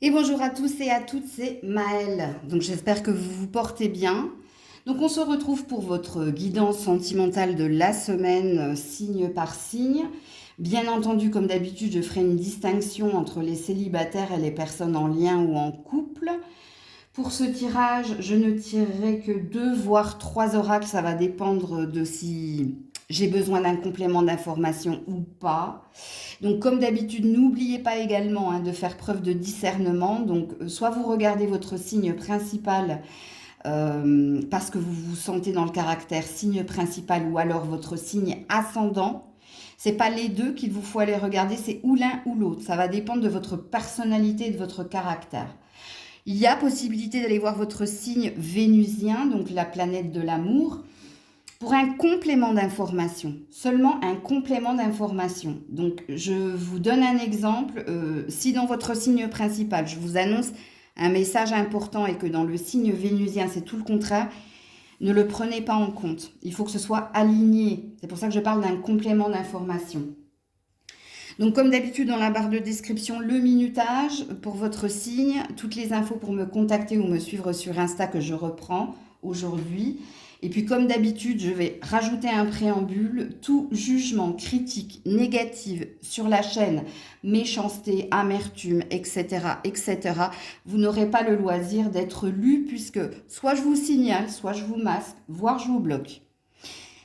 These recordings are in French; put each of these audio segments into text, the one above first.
Et bonjour à tous et à toutes, c'est Maëlle. Donc j'espère que vous vous portez bien. Donc on se retrouve pour votre guidance sentimentale de la semaine, signe par signe. Bien entendu, comme d'habitude, je ferai une distinction entre les célibataires et les personnes en lien ou en couple. Pour ce tirage, je ne tirerai que 2 voire 3 oracles. Ça va dépendre de si j'ai besoin d'un complément d'information ou pas. Donc comme d'habitude, n'oubliez pas également de faire preuve de discernement. Donc soit vous regardez votre signe principal parce que vous vous sentez dans le caractère signe principal ou alors votre signe ascendant. C'est pas les deux qu'il vous faut aller regarder, c'est ou l'un ou l'autre. Ça va dépendre de votre personnalité et de votre caractère. Il y a possibilité d'aller voir votre signe vénusien, donc la planète de l'amour, pour un complément d'information, seulement un complément d'information. Donc, je vous donne un exemple. Si dans votre signe principal, je vous annonce un message important et que dans le signe vénusien, c'est tout le contraire, ne le prenez pas en compte. Il faut que ce soit aligné. C'est pour ça que je parle d'un complément d'information. Donc, comme d'habitude, dans la barre de description, le minutage pour votre signe, toutes les infos pour me contacter ou me suivre sur Insta que je reprends aujourd'hui. Et puis, comme d'habitude, je vais rajouter un préambule. Tout jugement, critique, négative sur la chaîne, méchanceté, amertume, etc., etc., vous n'aurez pas le loisir d'être lu puisque soit je vous signale, soit je vous masque, voire je vous bloque.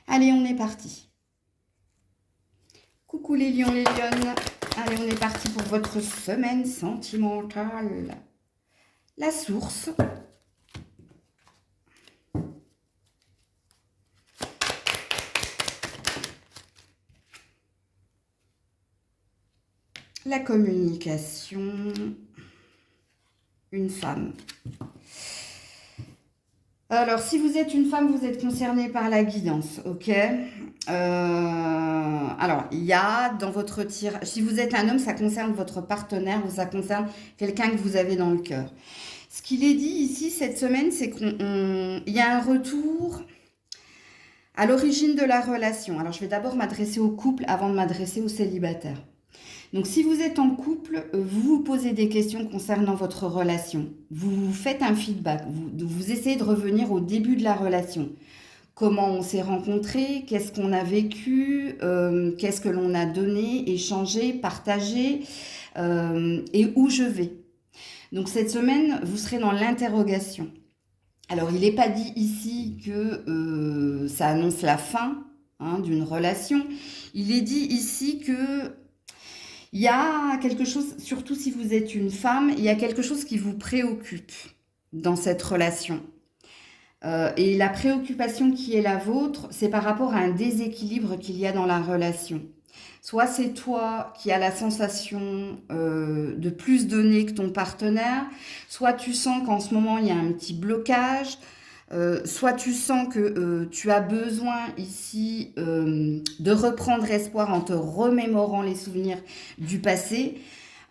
Allez, on est parti. Coucou les lions, les lionnes. Allez, on est parti pour votre semaine sentimentale. La source. La communication. Une femme. Alors, si vous êtes une femme, vous êtes concernée par la guidance, ok. Alors, il y a dans votre tirage, si vous êtes un homme, ça concerne votre partenaire ou ça concerne quelqu'un que vous avez dans le cœur. Ce qu'il est dit ici cette semaine, c'est qu'il y a un retour à l'origine de la relation. Alors, je vais d'abord m'adresser au couple avant de m'adresser aux célibataires. Donc, si vous êtes en couple, vous vous posez des questions concernant votre relation. Vous faites un feedback. Vous essayez de revenir au début de la relation. Comment on s'est rencontrés, qu'est-ce qu'on a vécu, qu'est-ce que l'on a donné, échangé, partagé, et où je vais. Donc, cette semaine, vous serez dans l'interrogation. Alors, il n'est pas dit ici que ça annonce la fin d'une relation. Il est dit ici que il y a quelque chose, surtout si vous êtes une femme, il y a quelque chose qui vous préoccupe dans cette relation. Et la préoccupation qui est la vôtre, c'est par rapport à un déséquilibre qu'il y a dans la relation. Soit c'est toi qui as la sensation de plus donner que ton partenaire, soit tu sens qu'en ce moment il y a un petit blocage, soit tu sens que tu as besoin ici de reprendre espoir en te remémorant les souvenirs du passé,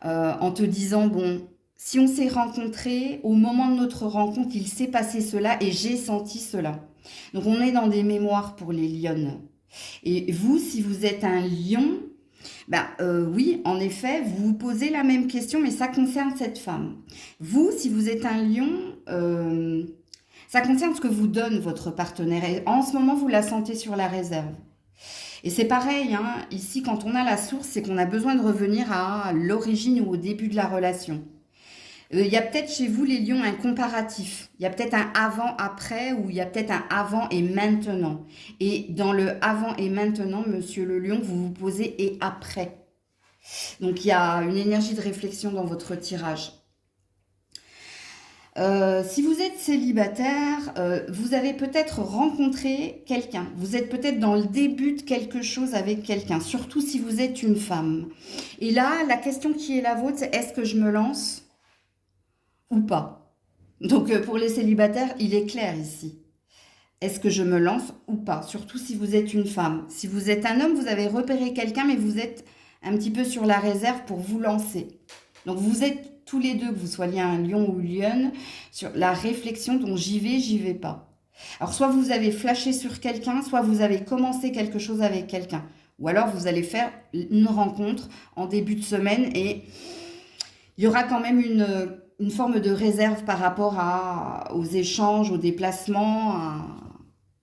en te disant, bon, si on s'est rencontrés, au moment de notre rencontre, il s'est passé cela et j'ai senti cela. Donc on est dans des mémoires pour les lionnes. Et vous, si vous êtes un lion, oui, en effet, vous vous posez la même question, mais ça concerne cette femme. Vous, si vous êtes un lion, ça concerne ce que vous donne votre partenaire. Et en ce moment, vous la sentez sur la réserve. Et c'est pareil, ici, quand on a la source, c'est qu'on a besoin de revenir à l'origine ou au début de la relation. Il y a peut-être chez vous, les lions, un comparatif. Il y a peut-être un avant-après ou il y a peut-être un avant et maintenant. Et dans le avant et maintenant, monsieur le lion, vous vous posez et après. Donc, il y a une énergie de réflexion dans votre tirage. Si vous êtes célibataire, vous avez peut-être rencontré quelqu'un. Vous êtes peut-être dans le début de quelque chose avec quelqu'un, surtout si vous êtes une femme. Et là, la question qui est la vôtre, c'est est-ce que je me lance ou pas? Donc, pour les célibataires, il est clair ici. Est-ce que je me lance ou pas? Surtout si vous êtes une femme. Si vous êtes un homme, vous avez repéré quelqu'un, mais vous êtes un petit peu sur la réserve pour vous lancer. Donc, vous êtes tous les deux, que vous soyez un lion ou lionne, sur la réflexion dont j'y vais pas. Alors, soit vous avez flashé sur quelqu'un, soit vous avez commencé quelque chose avec quelqu'un. Ou alors, vous allez faire une rencontre en début de semaine et il y aura quand même une forme de réserve par rapport aux échanges, aux déplacements,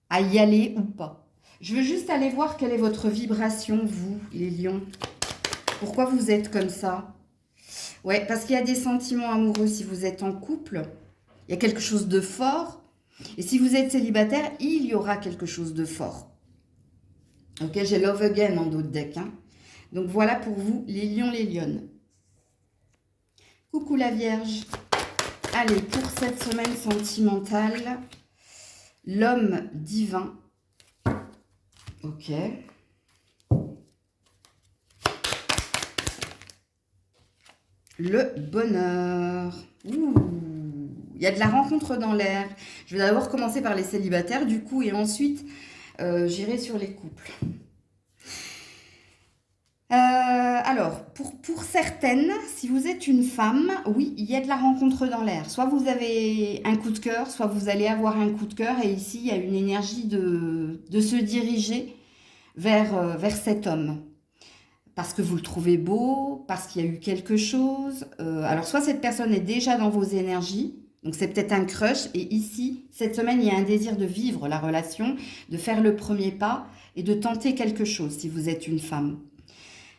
à y aller ou pas. Je veux juste aller voir quelle est votre vibration, vous, les lions. Pourquoi vous êtes comme ça? Ouais, parce qu'il y a des sentiments amoureux si vous êtes en couple. Il y a quelque chose de fort. Et si vous êtes célibataire, il y aura quelque chose de fort. Ok, j'ai Love Again en dos de deck. Hein. Donc voilà pour vous, les lions, les lionnes. Coucou la Vierge. Allez, pour cette semaine sentimentale, l'homme divin. Ok. Le bonheur. Ouh, il y a de la rencontre dans l'air. Je vais d'abord commencer par les célibataires, du coup, et ensuite, j'irai sur les couples. Alors, pour certaines, si vous êtes une femme, oui, il y a de la rencontre dans l'air. Soit vous avez un coup de cœur, soit vous allez avoir un coup de cœur. Et ici, il y a une énergie de se diriger vers cet homme. Parce que vous le trouvez beau, parce qu'il y a eu quelque chose. Alors, soit cette personne est déjà dans vos énergies, donc c'est peut-être un crush. Et ici, cette semaine, il y a un désir de vivre la relation, de faire le premier pas et de tenter quelque chose si vous êtes une femme.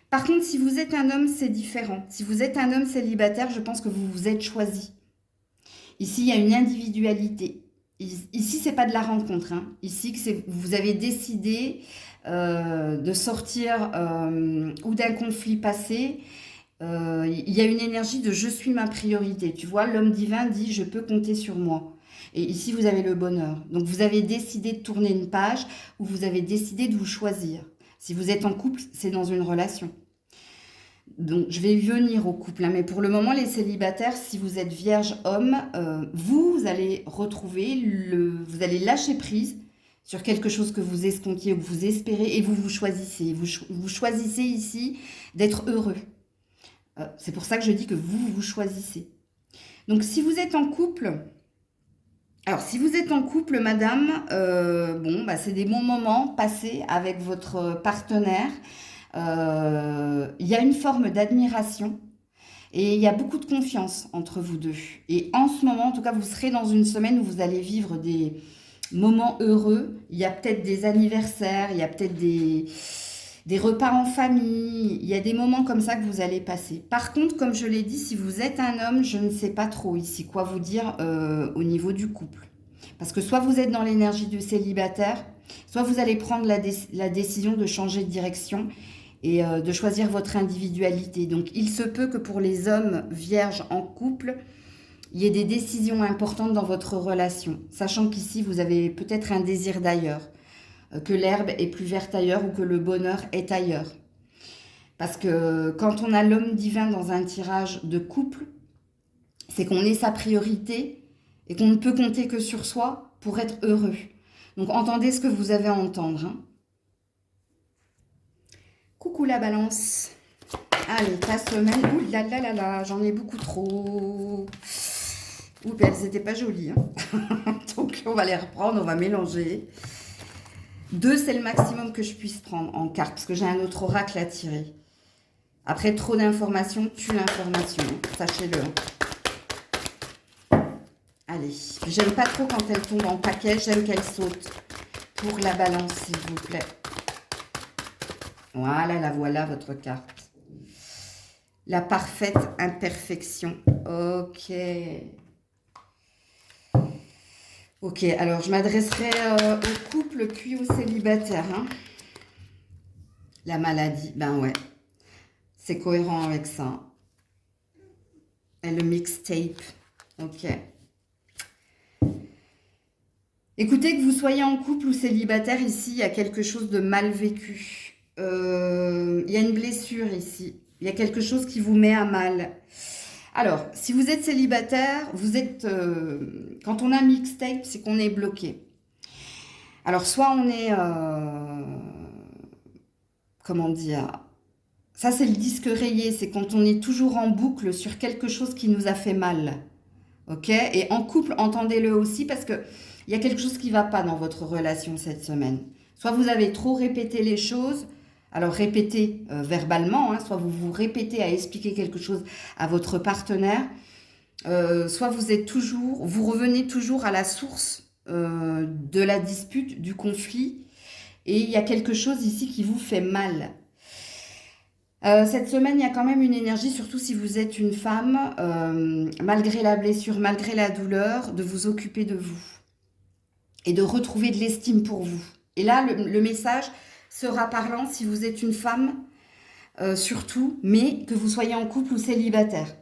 Par contre, si vous êtes un homme, c'est différent. Si vous êtes un homme célibataire, je pense que vous vous êtes choisi. Ici, il y a une individualité. Ici, c'est pas de la rencontre. Hein. Ici, vous avez décidé de sortir ou d'un conflit passé. Il y a une énergie de je suis ma priorité. Tu vois, l'homme divin dit je peux compter sur moi. Et ici, vous avez le bonheur. Donc, vous avez décidé de tourner une page ou vous avez décidé de vous choisir. Si vous êtes en couple, c'est dans une relation. Donc, je vais venir au couple, hein, mais pour le moment, les célibataires, si vous êtes vierge homme, vous allez retrouver, vous allez lâcher prise sur quelque chose que vous escomptiez ou que vous espérez et vous choisissez. Vous choisissez ici d'être heureux. C'est pour ça que je dis que vous choisissez. Donc, si vous êtes en couple, alors si vous êtes en couple, madame, c'est des bons moments passés avec votre partenaire. Il y a une forme d'admiration et il y a beaucoup de confiance entre vous deux. Et en ce moment, en tout cas, vous serez dans une semaine où vous allez vivre des moments heureux. Il y a peut-être des anniversaires, il y a peut-être des repas en famille. Il y a des moments comme ça que vous allez passer. Par contre, comme je l'ai dit, si vous êtes un homme, je ne sais pas trop ici quoi vous dire au niveau du couple. Parce que soit vous êtes dans l'énergie du célibataire, soit vous allez prendre la décision de changer de direction et de choisir votre individualité. Donc, il se peut que pour les hommes vierges en couple, il y ait des décisions importantes dans votre relation, sachant qu'ici, vous avez peut-être un désir d'ailleurs, que l'herbe est plus verte ailleurs ou que le bonheur est ailleurs. Parce que quand on a l'homme divin dans un tirage de couple, c'est qu'on est sa priorité et qu'on ne peut compter que sur soi pour être heureux. Donc, entendez ce que vous avez à entendre, hein. Coucou la balance. Allez, ta semaine. Ouh là là là là, j'en ai beaucoup trop. Ouh, elles n'étaient pas jolies. Hein. Donc, on va les reprendre, on va mélanger. 2, c'est le maximum que je puisse prendre en carte, parce que j'ai un autre oracle à tirer. Après, trop d'informations tue l'information. Sachez-le. Allez, j'aime pas trop quand elle tombe en paquet, j'aime qu'elle saute. Pour la balance, s'il vous plaît. Voilà, la voilà, votre carte. La parfaite imperfection. Ok. Ok, alors je m'adresserai au couple puis aux célibataires. Hein. La maladie, ben ouais. C'est cohérent avec ça. Et le mixtape. Ok. Écoutez, que vous soyez en couple ou célibataire, ici, il y a quelque chose de mal vécu. Il y a une blessure ici. Il y a quelque chose qui vous met à mal. Alors, si vous êtes célibataire, vous êtes... quand on a mixtape, c'est qu'on est bloqué. Alors, soit on est... comment dire? Ça, c'est le disque rayé. C'est quand on est toujours en boucle sur quelque chose qui nous a fait mal. Ok? Et en couple, entendez-le aussi parce que il y a quelque chose qui ne va pas dans votre relation cette semaine. Soit vous avez trop répété les choses. Alors répétez verbalement, hein, soit vous vous répétez à expliquer quelque chose à votre partenaire, soit vous revenez toujours à la source de la dispute, du conflit, et il y a quelque chose ici qui vous fait mal. Cette semaine, il y a quand même une énergie, surtout si vous êtes une femme, malgré la blessure, malgré la douleur, de vous occuper de vous et de retrouver de l'estime pour vous. Et là, le message sera parlant si vous êtes une femme, surtout, mais que vous soyez en couple ou célibataire.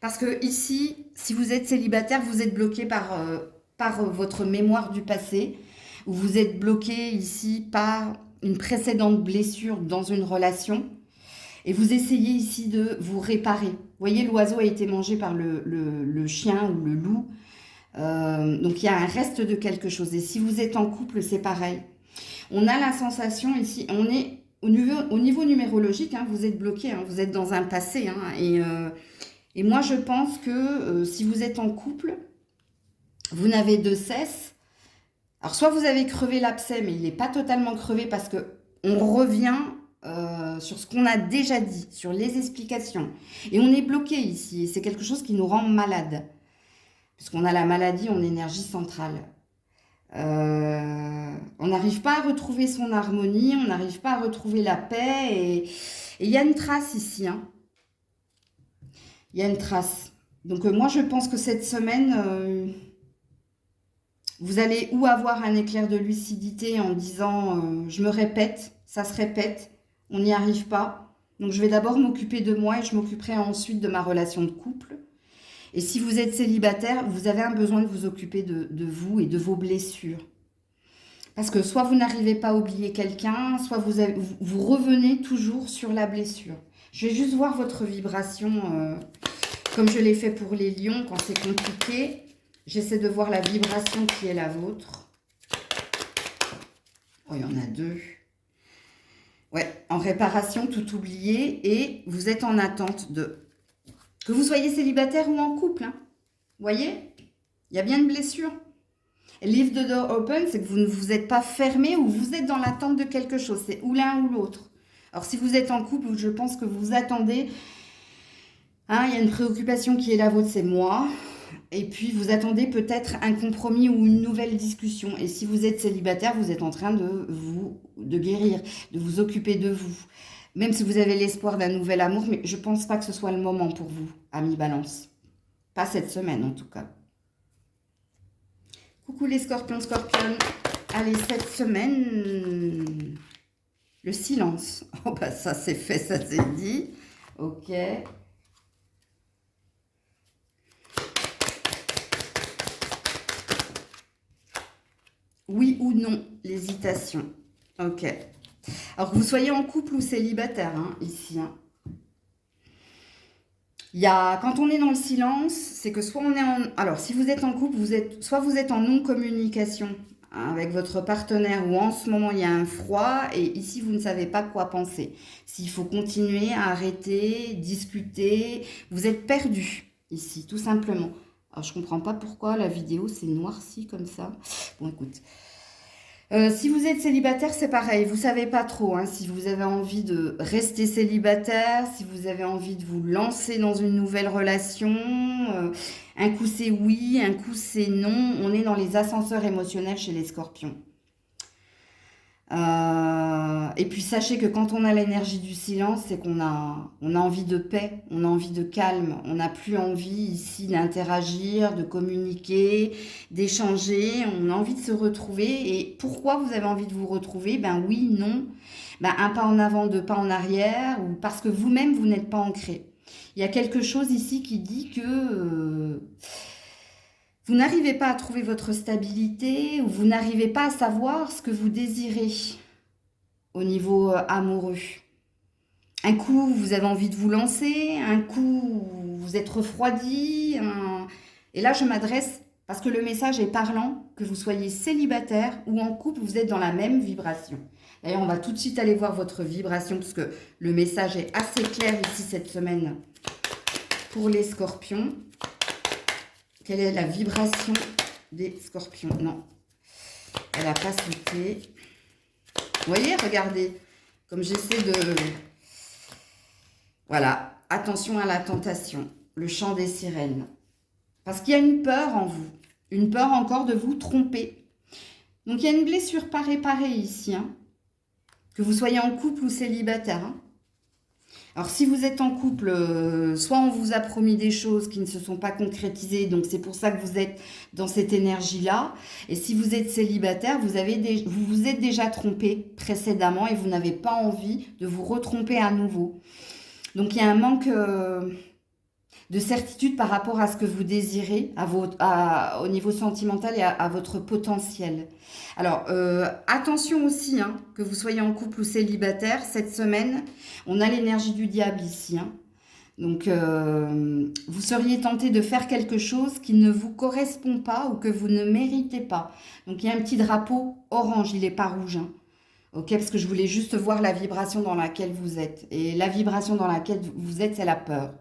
Parce que ici, si vous êtes célibataire, vous êtes bloqué par votre mémoire du passé, ou vous êtes bloqué ici par une précédente blessure dans une relation. Et vous essayez ici de vous réparer. Vous voyez, l'oiseau a été mangé par le chien ou le loup. Donc, il y a un reste de quelque chose. Et si vous êtes en couple, c'est pareil. On a la sensation ici, on est au niveau numérologique, hein, vous êtes bloqué, hein, vous êtes dans un passé. Hein, et moi, je pense que si vous êtes en couple, vous n'avez de cesse. Alors, soit vous avez crevé l'abcès, mais il n'est pas totalement crevé parce qu'on revient sur ce qu'on a déjà dit, sur les explications. Et on est bloqué ici, et c'est quelque chose qui nous rend malade. Puisqu'on a la maladie en énergie centrale. On n'arrive pas à retrouver son harmonie, on n'arrive pas à retrouver la paix. Et il y a une trace ici. Hein. Il y a une trace. Donc moi, je pense que cette semaine, vous allez ou avoir un éclair de lucidité en disant je me répète, ça se répète, on n'y arrive pas. Donc je vais d'abord m'occuper de moi et je m'occuperai ensuite de ma relation de couple. Et si vous êtes célibataire, vous avez un besoin de vous occuper de vous et de vos blessures. Parce que soit vous n'arrivez pas à oublier quelqu'un, soit vous revenez toujours sur la blessure. Je vais juste voir votre vibration, comme je l'ai fait pour les lions quand c'est compliqué. J'essaie de voir la vibration qui est la vôtre. Oh, il y en a deux. Ouais, en réparation, tout oublié. Et vous êtes en attente de... Que vous soyez célibataire ou en couple, hein. Vous voyez, il y a bien une blessure. Leave the door open, c'est que vous ne vous êtes pas fermé ou vous êtes dans l'attente de quelque chose. C'est ou l'un ou l'autre. Alors, si vous êtes en couple, je pense que vous attendez. Hein, il y a une préoccupation qui est la vôtre, c'est moi. Et puis, vous attendez peut-être un compromis ou une nouvelle discussion. Et si vous êtes célibataire, vous êtes en train de guérir, de vous occuper de vous. Même si vous avez l'espoir d'un nouvel amour, mais je ne pense pas que ce soit le moment pour vous, amis Balance. Pas cette semaine, en tout cas. Coucou les scorpions, scorpionnes. Allez, cette semaine, le silence. Oh, bah ça c'est fait, ça c'est dit. Ok. Oui ou non, l'hésitation. Ok. Alors que vous soyez en couple ou célibataire, hein, ici. Hein. Quand on est dans le silence, c'est que soit on est en... Alors, si vous êtes en couple, soit vous êtes en non-communication hein, avec votre partenaire, ou en ce moment, il y a un froid, et ici, vous ne savez pas quoi penser. S'il faut continuer à arrêter, discuter, vous êtes perdu, ici, tout simplement. Alors, je ne comprends pas pourquoi la vidéo s'est noircie comme ça. Bon, écoute... si vous êtes célibataire, c'est pareil, vous savez pas trop hein, si vous avez envie de rester célibataire, si vous avez envie de vous lancer dans une nouvelle relation. Un coup c'est oui, un coup c'est non. On est dans les ascenseurs émotionnels chez les scorpions. Et puis sachez que quand on a l'énergie du silence, c'est qu'on on a envie de paix, on a envie de calme, on n'a plus envie ici d'interagir, de communiquer, d'échanger, on a envie de se retrouver. Et pourquoi vous avez envie de vous retrouver? Ben oui, non, ben un pas en avant, deux pas en arrière, ou parce que vous-même, vous n'êtes pas ancré. Il y a quelque chose ici qui dit que... vous n'arrivez pas à trouver votre stabilité ou vous n'arrivez pas à savoir ce que vous désirez au niveau amoureux. Un coup, vous avez envie de vous lancer, un coup, vous êtes refroidi. Et là, je m'adresse, parce que le message est parlant, que vous soyez célibataire ou en couple, vous êtes dans la même vibration. D'ailleurs, on va tout de suite aller voir votre vibration, parce que le message est assez clair ici cette semaine pour les scorpions. Quelle est la vibration des scorpions? Non, elle n'a pas sauté. Vous voyez, regardez. Comme j'essaie de... Voilà, attention à la tentation, le chant des sirènes. Parce qu'il y a une peur en vous, une peur encore de vous tromper. Donc il y a une blessure pas réparée ici, hein, que vous soyez en couple ou célibataire. Hein. Alors si vous êtes en couple, soit on vous a promis des choses qui ne se sont pas concrétisées, donc c'est pour ça que vous êtes dans cette énergie-là. Et si vous êtes célibataire, vous vous êtes déjà trompé précédemment et vous n'avez pas envie de vous retromper à nouveau. Donc il y a un manque de certitude par rapport à ce que vous désirez au niveau sentimental et à votre potentiel. Alors, attention aussi, hein, que vous soyez en couple ou célibataire, cette semaine, on a l'énergie du diable ici. Hein. Donc, vous seriez tenté de faire quelque chose qui ne vous correspond pas ou que vous ne méritez pas. Donc, il y a un petit drapeau orange, il n'est pas rouge. Hein. Ok, parce que je voulais juste voir la vibration dans laquelle vous êtes. Et la vibration dans laquelle vous êtes, c'est la peur.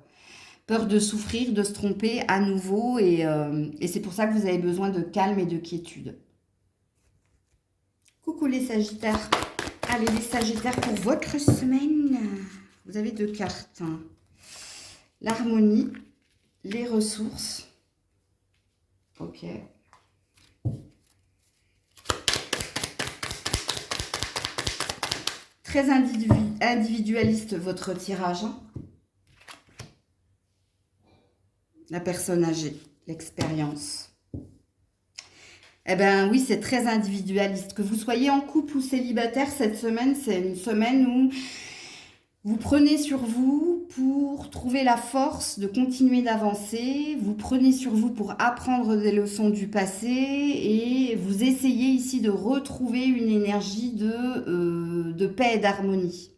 Peur de souffrir, de se tromper à nouveau. Et c'est pour ça que vous avez besoin de calme et de quiétude. Coucou les Sagittaires. Allez les Sagittaires, pour votre semaine, vous avez 2 cartes. Hein. L'harmonie, les ressources. Ok. Très individualiste votre tirage. Hein. La personne âgée, l'expérience. Eh bien oui, c'est très individualiste. Que vous soyez en couple ou célibataire, cette semaine, c'est une semaine où vous prenez sur vous pour trouver la force de continuer d'avancer. Vous prenez sur vous pour apprendre des leçons du passé et vous essayez ici de retrouver une énergie de paix et d'harmonie.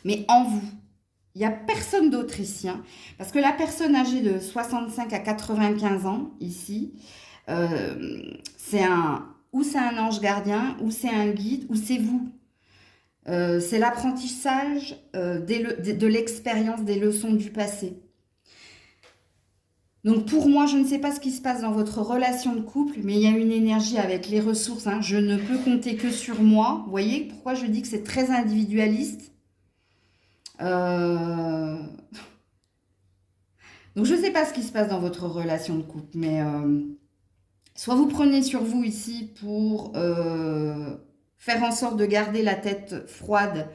Mais en vous. Il n'y a personne d'autre ici. Hein, parce que la personne âgée de 65 à 95 ans, ici, c'est un ange gardien, ou c'est un guide, ou c'est vous. C'est l'apprentissage de l'expérience, des leçons du passé. Donc pour moi, je ne sais pas ce qui se passe dans votre relation de couple, mais il y a une énergie avec les ressources. Hein, je ne peux compter que sur moi. Vous voyez pourquoi je dis que c'est très individualiste. Donc je ne sais pas ce qui se passe dans votre relation de couple, mais soit vous prenez sur vous ici pour faire en sorte de garder la tête froide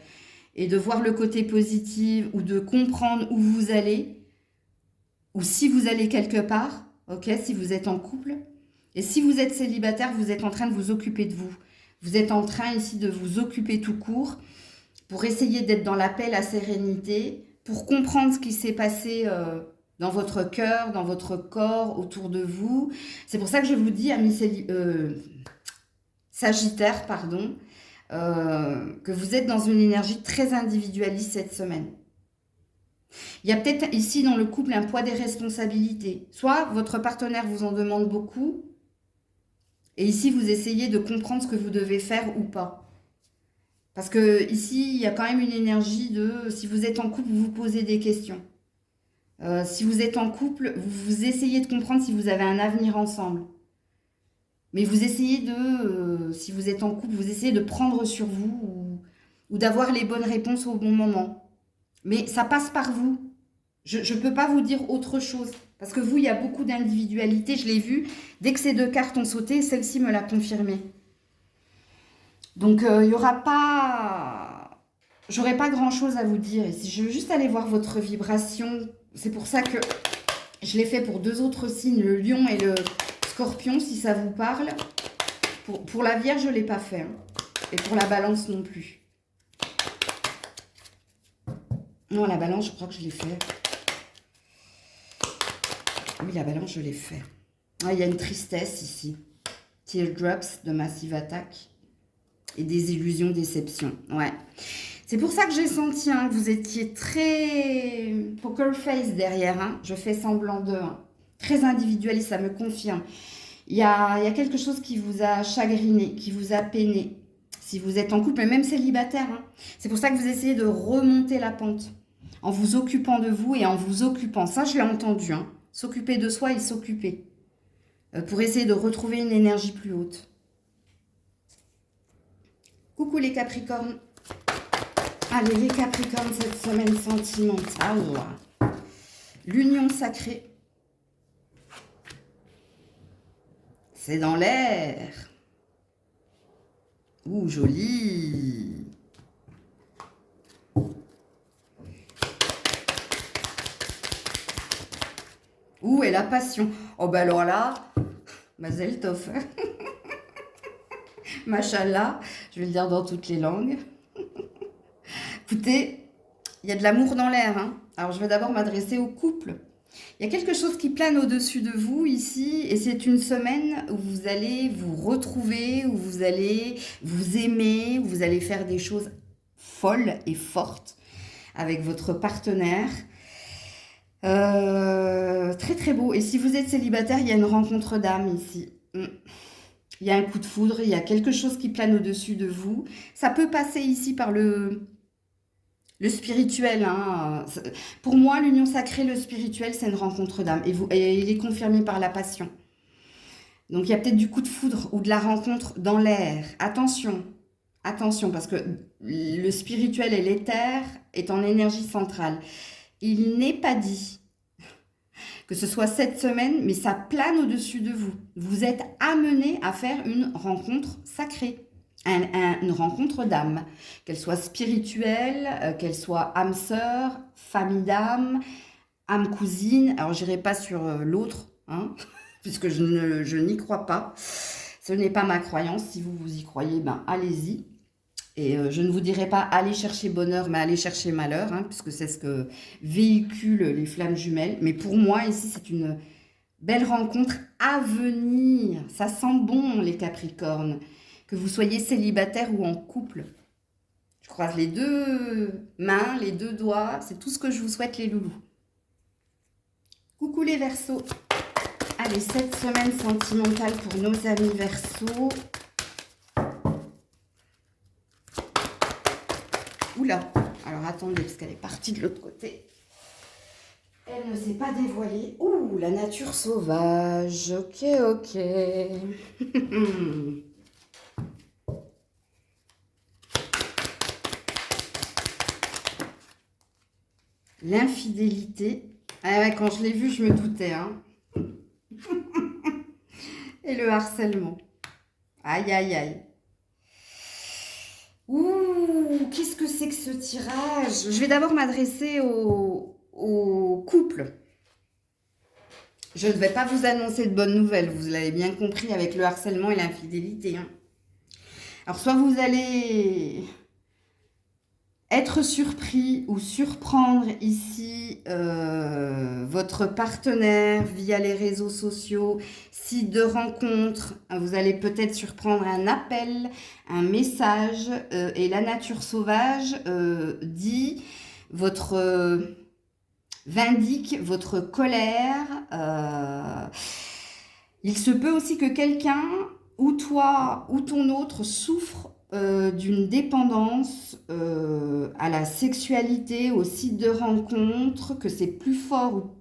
et de voir le côté positif ou de comprendre où vous allez, ou si vous allez quelque part, ok, si vous êtes en couple. Et si vous êtes célibataire, vous êtes en train de vous occuper de vous. Vous êtes en train ici de vous occuper tout court pour essayer d'être dans la paix, la sérénité, pour comprendre ce qui s'est passé dans votre cœur, dans votre corps, autour de vous. C'est pour ça que je vous dis, amis Sagittaire, pardon, que vous êtes dans une énergie très individualiste cette semaine. Il y a peut-être ici dans le couple un poids des responsabilités. Soit votre partenaire vous en demande beaucoup, et ici vous essayez de comprendre ce que vous devez faire ou pas. Parce que ici, il y a quand même une énergie de, si vous êtes en couple, vous vous posez des questions. Si vous êtes en couple, vous essayez de comprendre si vous avez un avenir ensemble. Mais vous essayez de, si vous êtes en couple, vous essayez de prendre sur vous ou d'avoir les bonnes réponses au bon moment. Mais ça passe par vous. Je ne peux pas vous dire autre chose. Parce que vous, il y a beaucoup d'individualité, je l'ai vu. Dès que ces 2 cartes ont sauté, celle-ci me l'a confirmé. Donc, il n'y aura pas... J'aurai pas grand-chose à vous dire ici. Je veux juste aller voir votre vibration. C'est pour ça que je l'ai fait pour 2 autres signes, le lion et le scorpion, si ça vous parle. Pour la Vierge, je ne l'ai pas fait. Hein. Et pour la Balance non plus. Non, la Balance, je crois que je l'ai fait. Oui, la Balance, je l'ai fait. Ah, il y a une tristesse ici. Teardrops de Massive Attack. Et des illusions, déceptions. Ouais. C'est pour ça que j'ai senti hein, que vous étiez très poker face derrière. Hein. Je fais semblant de. Hein. Très individualiste, ça me confirme. Il y a quelque chose qui vous a chagriné, qui vous a peiné. Si vous êtes en couple, même célibataire. Hein. C'est pour ça que vous essayez de remonter la pente. En vous occupant de vous et en vous occupant. Ça, je l'ai entendu. Hein. S'occuper de soi et s'occuper. Pour essayer de retrouver une énergie plus haute. Coucou les Capricornes. Allez, les Capricornes, cette semaine sentimentale. L'union sacrée, c'est dans l'air. Ouh, joli. Ouh, et la passion. Oh, ben alors là, Mazel Tov. Machallah, je vais le dire dans toutes les langues. Écoutez, il y a de l'amour dans l'air, hein. Alors, je vais d'abord m'adresser au couple. Il y a quelque chose qui plane au-dessus de vous ici, et c'est une semaine où vous allez vous retrouver, où vous allez vous aimer, où vous allez faire des choses folles et fortes avec votre partenaire. Très très beau. Et si vous êtes célibataire, il y a une rencontre d'âme ici. Il y a un coup de foudre, il y a quelque chose qui plane au-dessus de vous. Ça peut passer ici par le spirituel, hein. Pour moi, l'union sacrée, le spirituel, c'est une rencontre d'âme. Et il est confirmé par la passion. Donc, il y a peut-être du coup de foudre ou de la rencontre dans l'air. Attention, attention, parce que le spirituel et l'éther est en énergie centrale. Il n'est pas dit que ce soit cette semaine, mais ça plane au-dessus de vous. Vous êtes amené à faire une rencontre sacrée. Une rencontre d'âme, qu'elle soit spirituelle, qu'elle soit âme sœur, famille d'âme, âme cousine. Alors, j'irai pas sur l'autre, hein, puisque je n'y crois pas. Ce n'est pas ma croyance. Si vous, vous y croyez, ben allez-y. Et je ne vous dirai pas aller chercher bonheur, mais aller chercher malheur, hein, puisque c'est ce que véhiculent les flammes jumelles. Mais pour moi, ici, c'est une belle rencontre à venir. Ça sent bon, les Capricornes. Que vous soyez célibataire ou en couple. Je croise les deux mains, les deux doigts. C'est tout ce que je vous souhaite, les loulous. Coucou les Verseaux. Allez, cette semaine sentimentale pour nos amis Verseaux. Oula, alors attendez, parce qu'elle est partie de l'autre côté. Elle ne s'est pas dévoilée. Ouh, la nature sauvage. Ok, ok. L'infidélité. Ah ouais, quand je l'ai vu, je me doutais, hein. Et le harcèlement. Aïe, aïe, aïe. Ouh, qu'est-ce que c'est que ce tirage? Je vais d'abord m'adresser au couple. Je ne vais pas vous annoncer de bonnes nouvelles, vous l'avez bien compris avec le harcèlement et l'infidélité, hein. Alors, soit vous allez être surpris ou surprendre ici votre partenaire via les réseaux sociaux, sites de rencontres. Vous allez peut-être surprendre un appel, un message. Et la nature sauvage dit vindique votre colère. Il se peut aussi que quelqu'un, ou toi, ou ton autre, souffre d'une dépendance à la sexualité, au site de rencontre, que c'est plus fort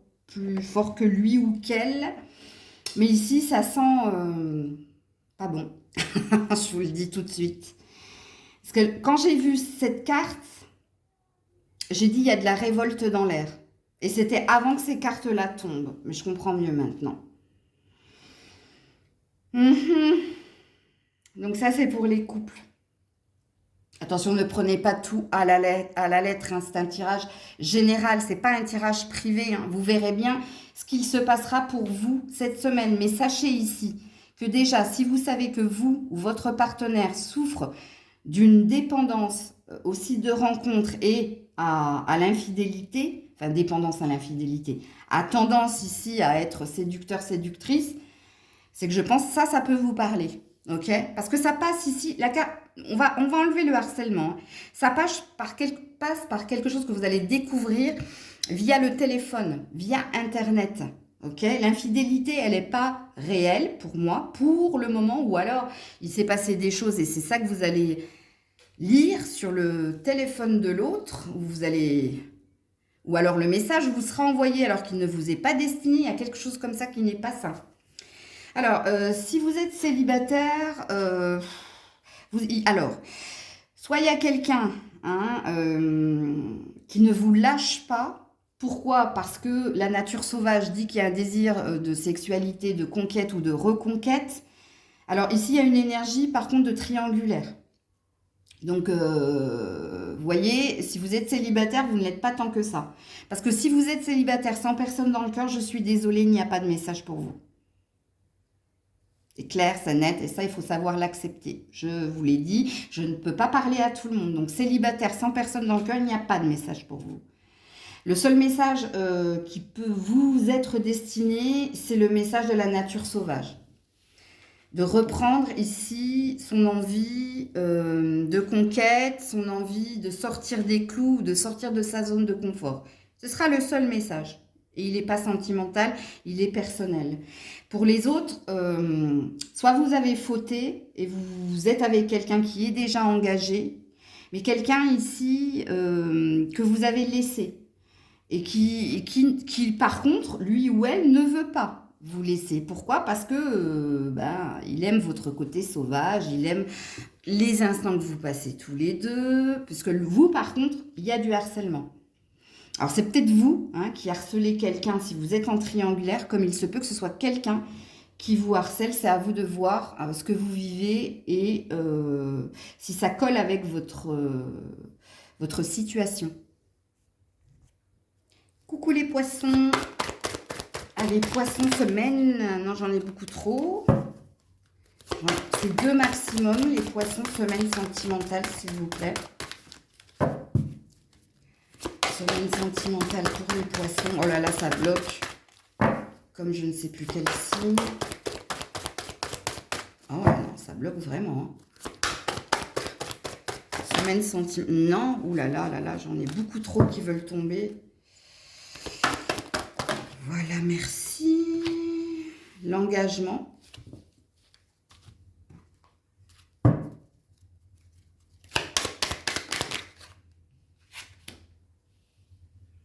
que lui ou qu'elle. Mais ici, ça sent pas bon. Je vous le dis tout de suite. Parce que quand j'ai vu cette carte, j'ai dit il y a de la révolte dans l'air. Et c'était avant que ces cartes-là tombent. Mais je comprends mieux maintenant. Donc ça, c'est pour les couples. Attention, ne prenez pas tout à la lettre, hein. C'est un tirage général, c'est pas un tirage privé, hein. Vous verrez bien ce qu'il se passera pour vous cette semaine. Mais sachez ici que déjà, si vous savez que vous ou votre partenaire souffre d'une dépendance au site de rencontre et à l'infidélité, enfin dépendance à l'infidélité, a tendance ici à être séducteur, séductrice, c'est que je pense que ça peut vous parler. Ok? Parce que ça passe ici, on va enlever le harcèlement. Ça passe par quelque chose que vous allez découvrir via le téléphone, via Internet. Ok? L'infidélité, elle n'est pas réelle pour moi, pour le moment, ou alors il s'est passé des choses et c'est ça que vous allez lire sur le téléphone de l'autre, ou alors le message vous sera envoyé alors qu'il ne vous est pas destiné à quelque chose comme ça qui n'est pas ça. Alors, si vous êtes célibataire, alors, soit il y a quelqu'un hein, qui ne vous lâche pas. Pourquoi? Parce que la nature sauvage dit qu'il y a un désir de sexualité, de conquête ou de reconquête. Alors ici, il y a une énergie par contre de triangulaire. Donc, vous voyez, si vous êtes célibataire, vous ne l'êtes pas tant que ça. Parce que si vous êtes célibataire sans personne dans le cœur, je suis désolée, il n'y a pas de message pour vous. C'est clair, c'est net, et ça, il faut savoir l'accepter. Je vous l'ai dit, je ne peux pas parler à tout le monde. Donc, célibataire sans personne dans le cœur, il n'y a pas de message pour vous. Le seul message qui peut vous être destiné, c'est le message de la nature sauvage. De reprendre ici son envie de conquête, son envie de sortir des clous, de sortir de sa zone de confort. Ce sera le seul message. Et il n'est pas sentimental, il est personnel. Pour les autres, soit vous avez fauté et vous êtes avec quelqu'un qui est déjà engagé, mais quelqu'un ici que vous avez laissé et qui, par contre, lui ou elle, ne veut pas vous laisser. Pourquoi? Parce que il aime votre côté sauvage, il aime les instants que vous passez tous les deux, puisque vous, par contre, il y a du harcèlement. Alors, c'est peut-être vous qui harcelez quelqu'un si vous êtes en triangulaire, comme il se peut que ce soit quelqu'un qui vous harcèle. C'est à vous de voir ce que vous vivez et si ça colle avec votre situation. Coucou les poissons. Allez, poissons semaine. Non, j'en ai beaucoup trop. Voilà, c'est 2 maximum, les poissons semaine sentimentale, s'il vous plaît. Semaine sentimentale pour les poissons. Oh là là, ça bloque. Comme je ne sais plus quel signe. Oh non, ça bloque vraiment. Semaine sentimentale. Non, oulala, là là, j'en ai beaucoup trop qui veulent tomber. Voilà, merci. L'engagement.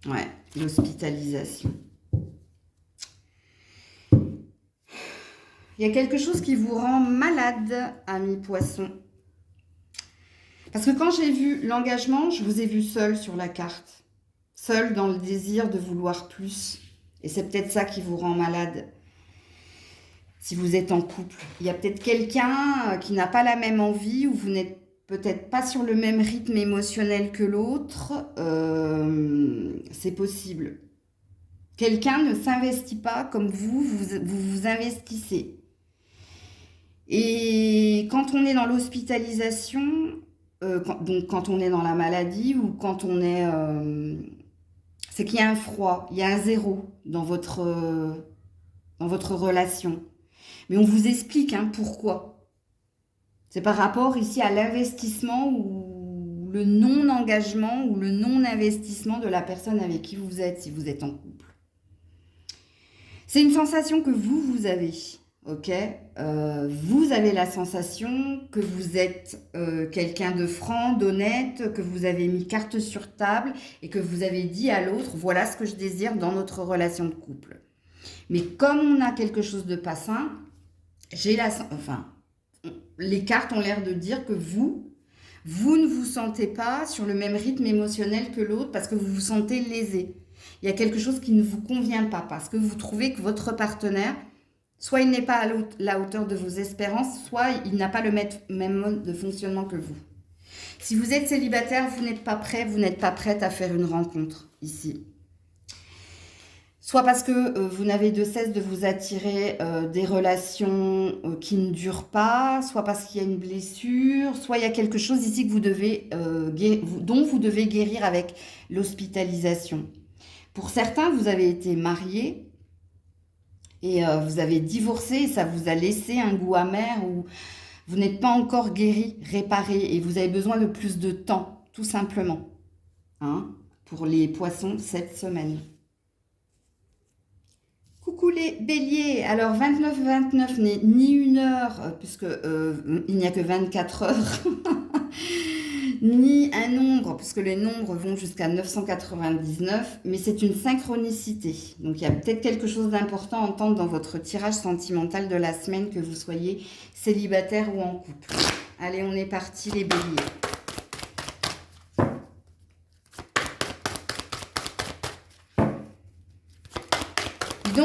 Ouais, l'hospitalisation. Il y a quelque chose qui vous rend malade, amis poissons. Parce que quand j'ai vu l'engagement, je vous ai vu seul sur la carte. Seul dans le désir de vouloir plus. Et c'est peut-être ça qui vous rend malade. Si vous êtes en couple. Il y a peut-être quelqu'un qui n'a pas la même envie ou vous n'êtes peut-être pas sur le même rythme émotionnel que l'autre. C'est possible. Quelqu'un ne s'investit pas comme vous investissez. Et quand on est dans l'hospitalisation, donc quand on est dans la maladie ou quand on est... c'est qu'il y a un froid, il y a un zéro dans votre relation. Mais on vous explique pourquoi. C'est par rapport ici à l'investissement ou le non-engagement ou le non-investissement de la personne avec qui vous êtes, si vous êtes en couple. C'est une sensation que vous avez, ok? Vous avez la sensation que vous êtes quelqu'un de franc, d'honnête, que vous avez mis carte sur table et que vous avez dit à l'autre, voilà ce que je désire dans notre relation de couple. Mais comme on a quelque chose de pas sain, les cartes ont l'air de dire que vous ne vous sentez pas sur le même rythme émotionnel que l'autre parce que vous vous sentez lésé. Il y a quelque chose qui ne vous convient pas parce que vous trouvez que votre partenaire, soit il n'est pas à la hauteur de vos espérances, soit il n'a pas le même mode de fonctionnement que vous. Si vous êtes célibataire, vous n'êtes pas prêt, vous n'êtes pas prête à faire une rencontre ici. Soit parce que vous n'avez de cesse de vous attirer des relations qui ne durent pas, soit parce qu'il y a une blessure, soit il y a quelque chose ici que dont vous devez guérir avec l'hospitalisation. Pour certains, vous avez été mariés et vous avez divorcé et ça vous a laissé un goût amer ou vous n'êtes pas encore guéri, réparé et vous avez besoin de plus de temps, tout simplement, pour les poissons cette semaine. Coucou les béliers, alors 29-29 n'est ni une heure, puisque il n'y a que 24 heures, ni un nombre, puisque les nombres vont jusqu'à 999, mais c'est une synchronicité. Donc il y a peut-être quelque chose d'important à entendre dans votre tirage sentimental de la semaine, que vous soyez célibataire ou en couple. Allez, on est parti les béliers.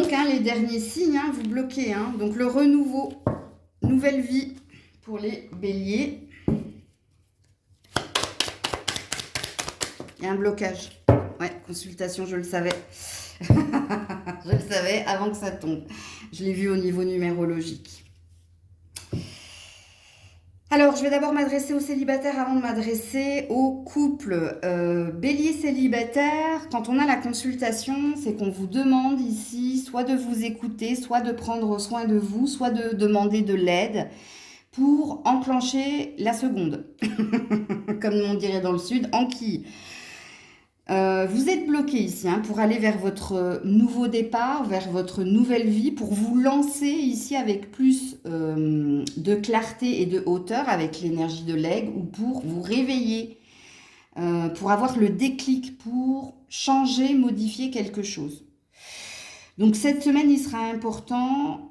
bloque, hein, les derniers signes, hein, vous bloquez. Hein. Donc le renouveau, nouvelle vie pour les béliers. Il y a un blocage. Ouais, consultation, je le savais. Je le savais avant que ça tombe. Je l'ai vu au niveau numérologique. Alors, je vais d'abord m'adresser aux célibataires avant de m'adresser aux couples. Bélier célibataire, quand on a la consultation, c'est qu'on vous demande ici soit de vous écouter, soit de prendre soin de vous, soit de demander de l'aide pour enclencher la seconde. Comme on dirait dans le sud, enquille. Vous êtes bloqué ici hein, pour aller vers votre nouveau départ, vers votre nouvelle vie, pour vous lancer ici avec plus de clarté et de hauteur avec l'énergie de l'aigle ou pour vous réveiller, pour avoir le déclic, pour changer, modifier quelque chose. Donc cette semaine, il sera important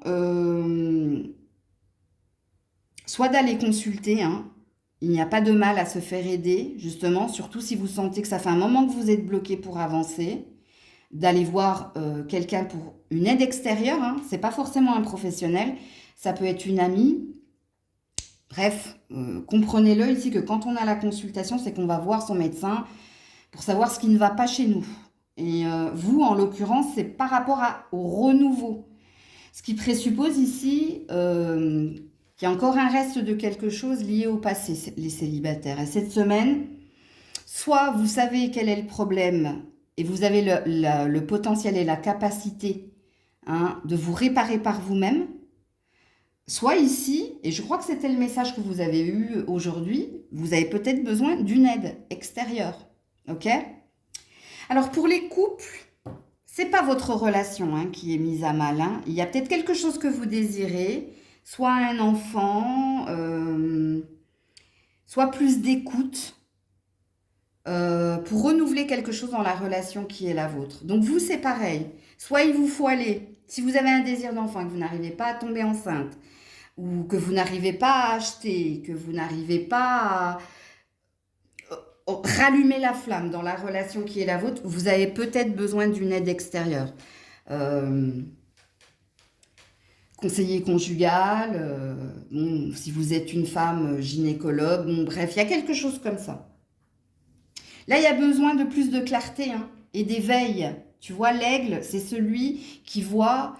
soit d'aller consulter, hein, il n'y a pas de mal à se faire aider, justement, surtout si vous sentez que ça fait un moment que vous êtes bloqué pour avancer, d'aller voir quelqu'un pour une aide extérieure, hein, c'est pas forcément un professionnel, ça peut être une amie. Bref, comprenez-le ici que quand on a la consultation, c'est qu'on va voir son médecin pour savoir ce qui ne va pas chez nous. Et vous, en l'occurrence, c'est par rapport au renouveau. Ce qui présuppose ici qu'il y a encore un reste de quelque chose lié au passé, les célibataires. Et cette semaine, soit vous savez quel est le problème et vous avez le potentiel et la capacité hein, de vous réparer par vous-même, soit ici, et je crois que c'était le message que vous avez eu aujourd'hui, vous avez peut-être besoin d'une aide extérieure. Ok ? Alors pour les couples, c'est pas votre relation hein, qui est mise à mal. Hein. Il y a peut-être quelque chose que vous désirez, soit un enfant, soit plus d'écoute pour renouveler quelque chose dans la relation qui est la vôtre. Donc vous, c'est pareil. Soit il vous faut aller, si vous avez un désir d'enfant et que vous n'arrivez pas à tomber enceinte, ou que vous n'arrivez pas à acheter, que vous n'arrivez pas à rallumer la flamme dans la relation qui est la vôtre, vous avez peut-être besoin d'une aide extérieure. Conseiller conjugal, bon, si vous êtes une femme, gynécologue, bon, bref, il y a quelque chose comme ça. Là, il y a besoin de plus de clarté hein, et d'éveil. Tu vois, l'aigle, c'est celui qui voit,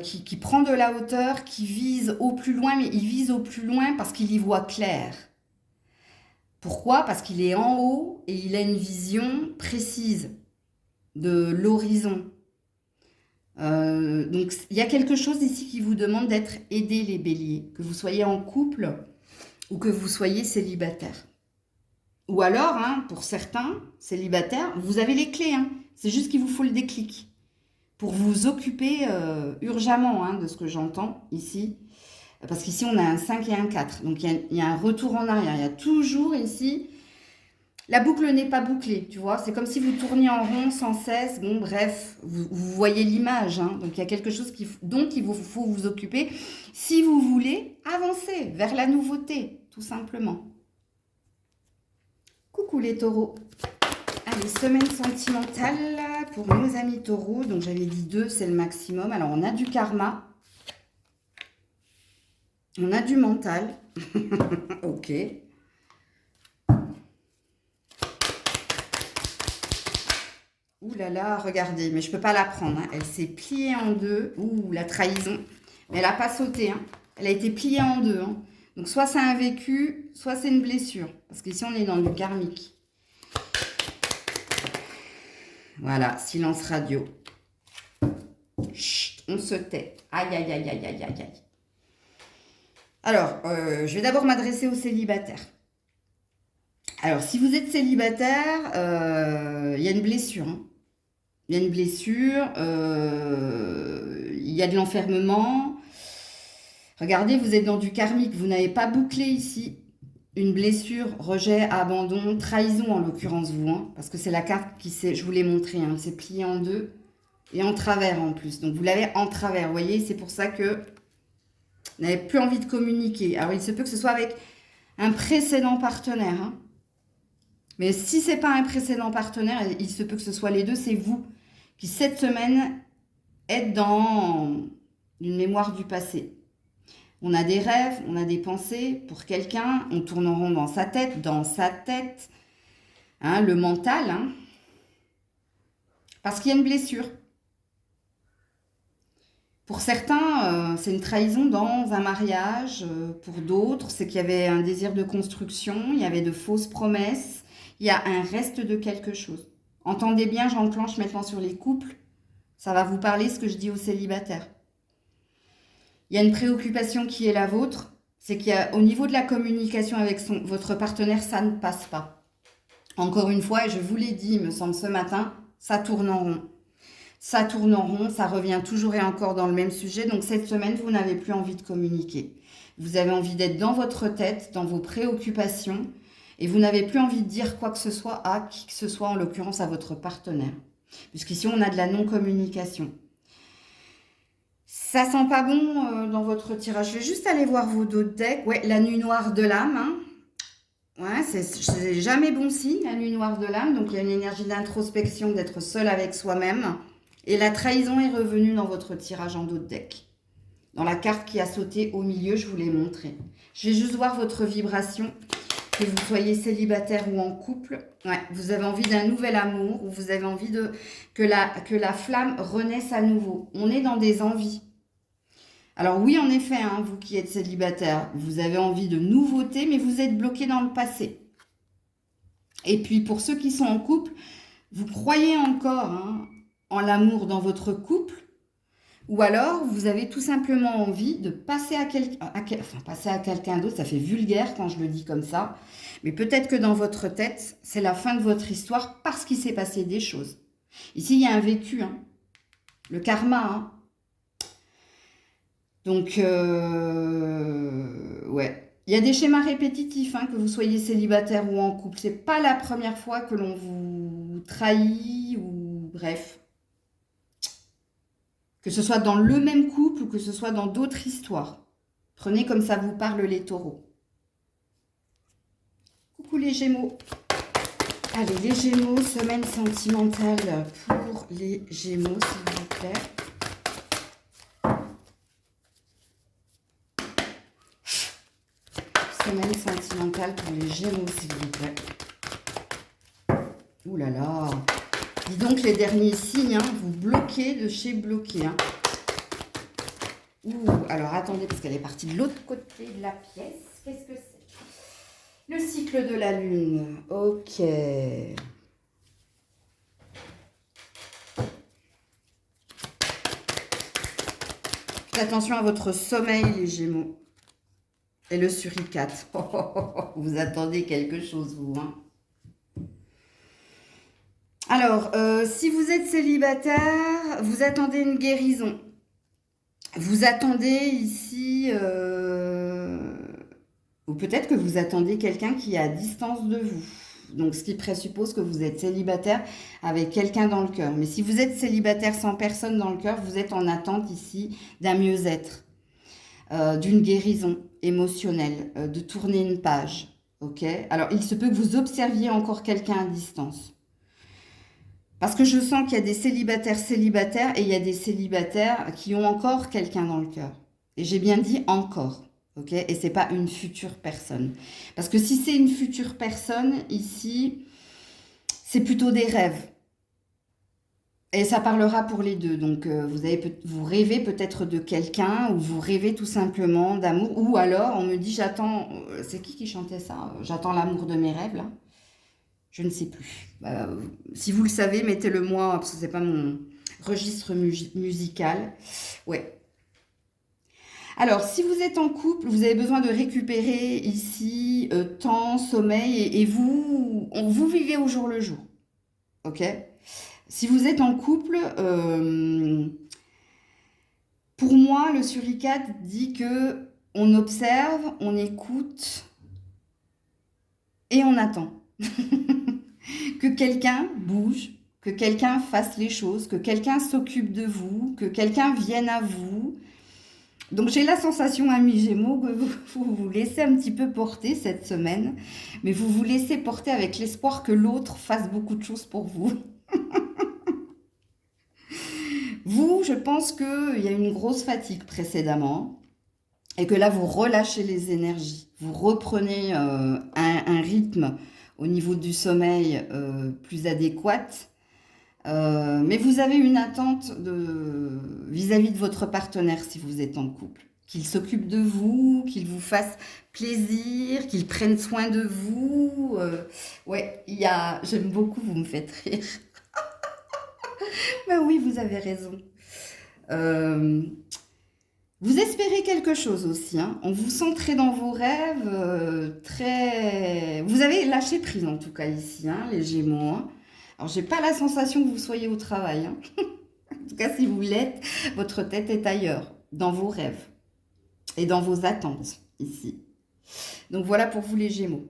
qui prend de la hauteur, qui vise au plus loin, mais il vise au plus loin parce qu'il y voit clair. Pourquoi ? Parce qu'il est en haut et il a une vision précise de l'horizon. Donc, il y a quelque chose ici qui vous demande d'être aidé, les béliers, que vous soyez en couple ou que vous soyez célibataire. Ou alors, hein, pour certains célibataires, vous avez les clés. Hein, c'est juste qu'il vous faut le déclic pour vous occuper urgemment hein, de ce que j'entends ici. Parce qu'ici, on a un 5 et un 4. Donc, il y a un retour en arrière. Il y a toujours ici... La boucle n'est pas bouclée, tu vois. C'est comme si vous tourniez en rond sans cesse. Bon, bref, vous voyez l'image. Hein. Donc, il y a quelque chose dont il vous faut vous occuper si vous voulez avancer vers la nouveauté, tout simplement. Coucou les taureaux. Allez, semaine sentimentale pour nos amis taureaux. Donc, j'avais dit 2, c'est le maximum. Alors, on a du karma. On a du mental. Ok. Ouh là là, regardez, mais je ne peux pas la prendre. Hein. Elle s'est pliée en deux. Ouh, la trahison. Mais elle n'a pas sauté. Hein. Elle a été pliée en deux. Hein. Donc, soit c'est un vécu, soit c'est une blessure. Parce qu'ici, on est dans du karmique. Voilà, silence radio. Chut, on se tait. Aïe, aïe, aïe, aïe, aïe, aïe. Alors, je vais d'abord m'adresser aux célibataires. Alors, si vous êtes célibataire, il y a une blessure. Hein. Il y a une blessure, il y a de l'enfermement. Regardez, vous êtes dans du karmique, vous n'avez pas bouclé ici. Une blessure, rejet, abandon, trahison en l'occurrence vous, hein, parce que c'est la carte qui s'est, je vous l'ai montré, hein, c'est plié en deux et en travers en plus. Donc vous l'avez en travers, vous voyez, c'est pour ça que vous n'avez plus envie de communiquer. Alors il se peut que ce soit avec un précédent partenaire, hein. Mais si ce n'est pas un précédent partenaire, il se peut que ce soit les deux, c'est vous qui cette semaine être dans une mémoire du passé. On a des rêves, on a des pensées pour quelqu'un, on tourne en rond dans sa tête, hein, le mental, hein, parce qu'il y a une blessure. Pour certains, c'est une trahison dans un mariage. Pour d'autres, c'est qu'il y avait un désir de construction, il y avait de fausses promesses, il y a un reste de quelque chose. Entendez bien, j'enclenche maintenant sur les couples. Ça va vous parler ce que je dis aux célibataires. Il y a une préoccupation qui est la vôtre, c'est qu'au niveau de la communication avec votre partenaire, ça ne passe pas. Encore une fois, et je vous l'ai dit, il me semble ce matin, ça tourne en rond. Ça tourne en rond, ça revient toujours et encore dans le même sujet. Donc cette semaine, vous n'avez plus envie de communiquer. Vous avez envie d'être dans votre tête, dans vos préoccupations, et vous n'avez plus envie de dire quoi que ce soit à qui que ce soit, en l'occurrence à votre partenaire. Puisqu'ici, on a de la non-communication. Ça sent pas bon dans votre tirage. Je vais juste aller voir vos dos de deck. Ouais, la nuit noire de l'âme. Hein. Ouais, c'est jamais bon signe, la nuit noire de l'âme. Donc, il y a une énergie d'introspection, d'être seul avec soi-même. Et la trahison est revenue dans votre tirage en dos de deck. Dans la carte qui a sauté au milieu, je vous l'ai montré. Je vais juste voir votre vibration, que vous soyez célibataire ou en couple. Ouais, vous avez envie d'un nouvel amour, ou vous avez envie que la flamme renaisse à nouveau. On est dans des envies. Alors oui, en effet, hein, vous qui êtes célibataire, vous avez envie de nouveautés, mais vous êtes bloqué dans le passé. Et puis pour ceux qui sont en couple, vous croyez encore en l'amour dans votre couple, ou alors vous avez tout simplement envie de passer passer à quelqu'un d'autre. Ça fait vulgaire quand je le dis comme ça, mais peut-être que dans votre tête, c'est la fin de votre histoire parce qu'il s'est passé des choses. Ici, il y a un vécu, hein, le karma, hein. Donc, ouais. Il y a des schémas répétitifs, hein, que vous soyez célibataire ou en couple. C'est pas la première fois que l'on vous trahit ou bref. Que ce soit dans le même couple ou que ce soit dans d'autres histoires. Prenez comme ça vous parle les taureaux. Coucou les Gémeaux. Allez, les Gémeaux, semaine sentimentale pour les Gémeaux, s'il vous plaît. Semaine sentimentale pour les Gémeaux, s'il vous plaît. Ouh là là. Dis donc les derniers signes, hein, vous bloquez de chez bloqué. Hein. Ouh, alors attendez, parce qu'elle est partie de l'autre côté de la pièce. Qu'est-ce que c'est? Le cycle de la lune. Ok. Faites attention à votre sommeil, les Gémeaux. Et le suricate. Vous attendez quelque chose, vous. Hein. Alors, si vous êtes célibataire, vous attendez une guérison. Vous attendez ici... ou peut-être que vous attendez quelqu'un qui est à distance de vous. Donc, ce qui présuppose que vous êtes célibataire avec quelqu'un dans le cœur. Mais si vous êtes célibataire sans personne dans le cœur, vous êtes en attente ici d'un mieux-être. D'une guérison émotionnelle, de tourner une page, ok? Alors, il se peut que vous observiez encore quelqu'un à distance. Parce que je sens qu'il y a des célibataires et il y a des célibataires qui ont encore quelqu'un dans le cœur. Et j'ai bien dit encore, ok? Et c'est pas une future personne. Parce que si c'est une future personne, ici, c'est plutôt des rêves. Et ça parlera pour les deux. Donc, vous rêvez peut-être de quelqu'un ou vous rêvez tout simplement d'amour. Ou alors, on me dit, j'attends... C'est qui chantait ça? J'attends l'amour de mes rêves, là. Je ne sais plus. Si vous le savez, mettez-le moi, parce que c'est pas mon registre musical. Ouais. Alors, si vous êtes en couple, vous avez besoin de récupérer ici temps, sommeil, et vous vivez au jour le jour. Ok? Si vous êtes en couple, pour moi, le suricate dit que on observe, on écoute et on attend. Que quelqu'un bouge, que quelqu'un fasse les choses, que quelqu'un s'occupe de vous, que quelqu'un vienne à vous. Donc j'ai la sensation, amis Gémeaux, que vous vous laissez un petit peu porter cette semaine, mais vous vous laissez porter avec l'espoir que l'autre fasse beaucoup de choses pour vous. Vous, je pense qu'il y a une grosse fatigue précédemment et que là, vous relâchez les énergies. Vous reprenez un rythme au niveau du sommeil plus adéquat. Mais vous avez une attente vis-à-vis de votre partenaire si vous êtes en couple. Qu'il s'occupe de vous, qu'il vous fasse plaisir, qu'il prenne soin de vous. Ouais, j'aime beaucoup, vous me faites rire. Ben oui, vous avez raison. Euh, Vous espérez quelque chose aussi, hein. On vous sent très dans vos rêves, très... Vous avez lâché prise en tout cas ici, hein, les Gémeaux, hein. Alors, j'ai pas la sensation que vous soyez au travail, hein. En tout cas, si vous l'êtes, votre tête est ailleurs, dans vos rêves et dans vos attentes ici. Donc voilà pour vous les Gémeaux.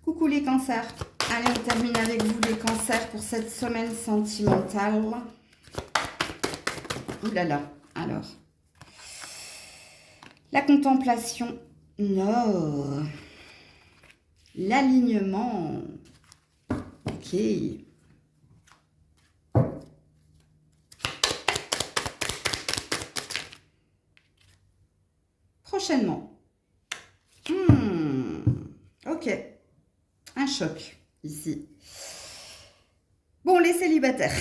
Coucou les cancers. Allez, on termine avec vous les cancers pour cette semaine sentimentale. Ouh là là. Alors, la contemplation, non. L'alignement, ok. Prochainement. Ok, un choc ici. Bon, les célibataires.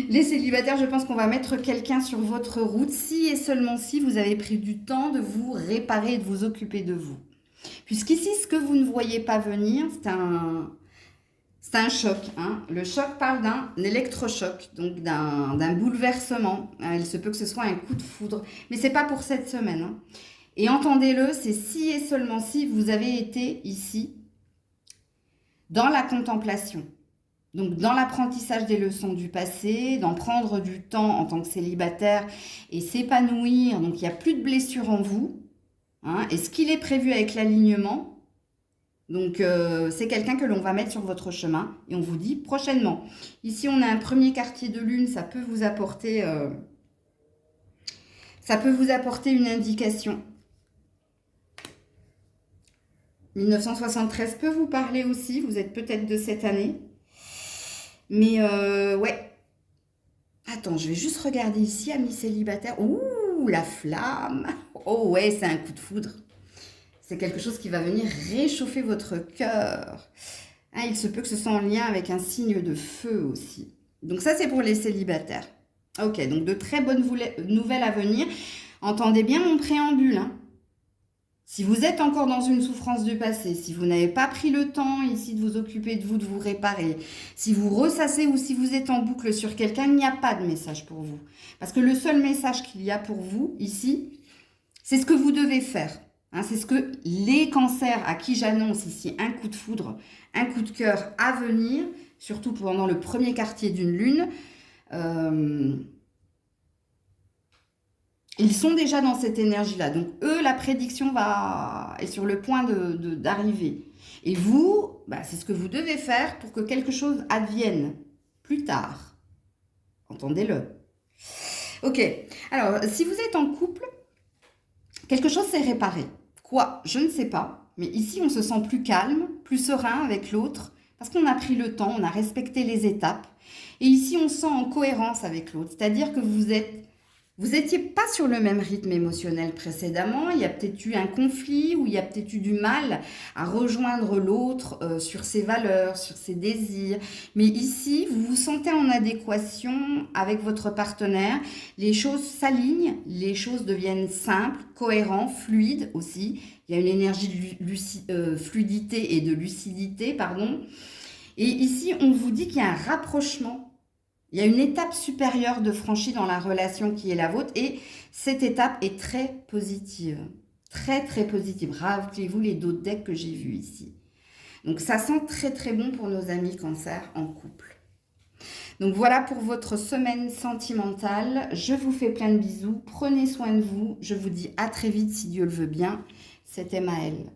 Les célibataires, je pense qu'on va mettre quelqu'un sur votre route si et seulement si vous avez pris du temps de vous réparer et de vous occuper de vous. Puisqu'ici, ce que vous ne voyez pas venir, c'est un choc, hein. Le choc parle d'un électrochoc, donc d'un bouleversement. Il se peut que ce soit un coup de foudre, mais ce n'est pas pour cette semaine, hein. Et entendez-le, c'est si et seulement si vous avez été ici dans la contemplation. Donc, dans l'apprentissage des leçons du passé, d'en prendre du temps en tant que célibataire et s'épanouir. Donc, il n'y a plus de blessures en vous, hein. Et ce qu'il est prévu avec l'alignement, donc c'est quelqu'un que l'on va mettre sur votre chemin et on vous dit prochainement. Ici, on a un premier quartier de lune, ça peut vous apporter une indication. 1973 peut vous parler aussi, vous êtes peut-être de cette année. Mais ouais. Attends, je vais juste regarder ici, amis célibataires. Ouh, la flamme. Oh ouais, c'est un coup de foudre. C'est quelque chose qui va venir réchauffer votre cœur. Hein, il se peut que ce soit en lien avec un signe de feu aussi. Donc ça, c'est pour les célibataires. Ok, donc de très bonnes nouvelles à venir. Entendez bien mon préambule, hein. Si vous êtes encore dans une souffrance du passé, si vous n'avez pas pris le temps ici de vous occuper de vous, de vous réparer, si vous ressassez ou si vous êtes en boucle sur quelqu'un, il n'y a pas de message pour vous. Parce que le seul message qu'il y a pour vous ici, c'est ce que vous devez faire. Hein, c'est ce que les cancers à qui j'annonce ici un coup de foudre, un coup de cœur à venir, surtout pendant le premier quartier d'une lune, ils sont déjà dans cette énergie-là. Donc, eux, la prédiction est sur le point d'arriver. Et vous, c'est ce que vous devez faire pour que quelque chose advienne plus tard. Entendez-le. Ok. Alors, si vous êtes en couple, quelque chose s'est réparé. Quoi? Je ne sais pas. Mais ici, on se sent plus calme, plus serein avec l'autre, parce qu'on a pris le temps, on a respecté les étapes. Et ici, on se sent en cohérence avec l'autre. C'est-à-dire que vous n'étiez pas sur le même rythme émotionnel précédemment, il y a peut-être eu un conflit ou il y a peut-être eu du mal à rejoindre l'autre sur ses valeurs, sur ses désirs. Mais ici, vous vous sentez en adéquation avec votre partenaire, les choses s'alignent, les choses deviennent simples, cohérentes, fluides aussi. Il y a une énergie de fluidité et de lucidité, pardon. Et ici, on vous dit qu'il y a un rapprochement. Il y a une étape supérieure de franchie dans la relation qui est la vôtre et cette étape est très positive. Très, très positive. Rappelez-vous les d'autres decks que j'ai vus ici. Donc, ça sent très, très bon pour nos amis cancers en couple. Donc, voilà pour votre semaine sentimentale. Je vous fais plein de bisous. Prenez soin de vous. Je vous dis à très vite si Dieu le veut bien. C'était Maëlle.